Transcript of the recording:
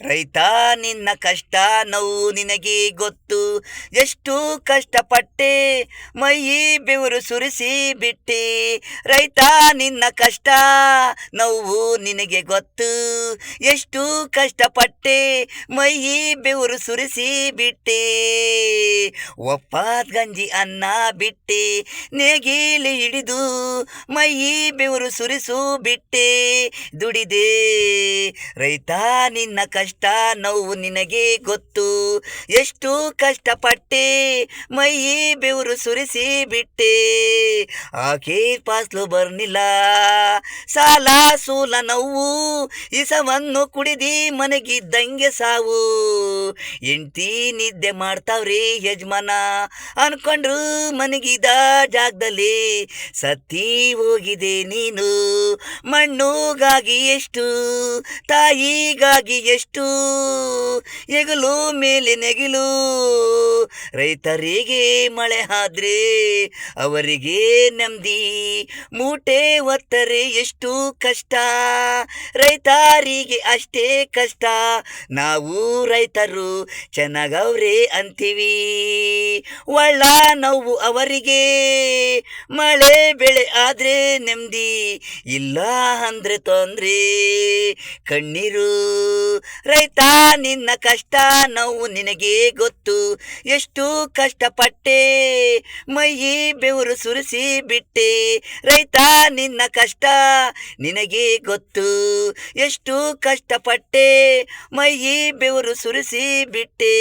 ರೈತ ನಿನ್ನ ಕಷ್ಟ ನೋವು ನಿನಗೆ ಗೊತ್ತು. ಎಷ್ಟು ಕಷ್ಟಪಟ್ಟೆ ಮೈಯಿ ಬೆವರು ಸುರಿಸಿ ಬಿಟ್ಟೆ. ರೈತ ನಿನ್ನ ಕಷ್ಟ ನೋವು ನಿನಗೆ ಗೊತ್ತು. ಎಷ್ಟು ಕಷ್ಟಪಟ್ಟೆ ಮೈಯಿ ಬೆವರು ಸುರಿಸಿ ಬಿಟ್ಟೆ. ಒಪ್ಪಾದ ಗಂಜಿ ಅನ್ನ ಬಿಟ್ಟೆ, ನೇಗಿಲು ಹಿಡಿದು ಮೈಯಿ ಬೆವರು ಸುರಿಸು ಬಿಟ್ಟೆ. ದುಡಿದೆ ರೈತ ನಿನ್ನ ಕಷ್ಟ ನೋವು ನಿನಗೆ ಗೊತ್ತು. ಎಷ್ಟು ಕಷ್ಟಪಟ್ಟೆ ಮೈಯಿ ಬೆವರು ಸುರಿಸಿ ಬಿಟ್ಟೆ. ಆಕೆ ಫಾಸ್ಲು ಬರ್ನಿಲ್ಲ, ಸಾಲ ಸೂಲ ನೋವು, ಇಸವನ್ನು ಕುಡಿದಿ ಮನಗಿದ್ದಂಗೆ ಸಾವು. ಹೆಂಡ್ತಿ ನಿದ್ದೆ ಮಾಡ್ತಾವ್ರಿ ಯಜಮಾನ ಅನ್ಕೊಂಡ್ರು ಮನಗಿದ ಜಾಗದಲ್ಲಿ. ಸತ್ತಿ ಹೋಗಿದೆ ನೀನು ಮಣ್ಣುಗಾಗಿ ಎಷ್ಟು, ತಾಯಿಗಾಗಿ ಎಷ್ಟು, ಹೆಗಲು ಮೇಲೆ ನೆಗಿಲು. ರೈತರಿಗೆ ಮಳೆ ಆದ್ರೆ ಅವರಿಗೆ ನೆಮ್ಮದಿ, ಮೂಟೆ ಒತ್ತರೆ ಎಷ್ಟು ಕಷ್ಟ. ರೈತರಿಗೆ ಅಷ್ಟೇ ಕಷ್ಟ. ನಾವು ರೈತರು ಚೆನ್ನಾಗವ್ರೆ ಅಂತೀವಿ, ಒಳ್ಳ ನೋವು ಅವರಿಗೆ. ಮಳೆ ಬೆಳೆ ಆದ್ರೆ ನೆಮ್ಮದಿ, ಇಲ್ಲ ಅಂದ್ರೆ ತೊಂದ್ರೆ ಕಣ್ಣೀರು. ರೈತ ನಿನ್ನ ಕಷ್ಟ ನೋವು ನಿನಗೆ ಗೊತ್ತು. ಎಷ್ಟು ಕಷ್ಟಪಟ್ಟೆ ಮೈಯಿ ಬೆವರು ಸುರಿಸಿ ಬಿಟ್ಟೆ. ರೈತ ನಿನ್ನ ಕಷ್ಟ ನಿನಗೆ ಗೊತ್ತು. ಎಷ್ಟು ಕಷ್ಟಪಟ್ಟೆ ಮೈಯಿ ಬೆವರು ಸುರಿಸಿ ಬಿಟ್ಟೆ.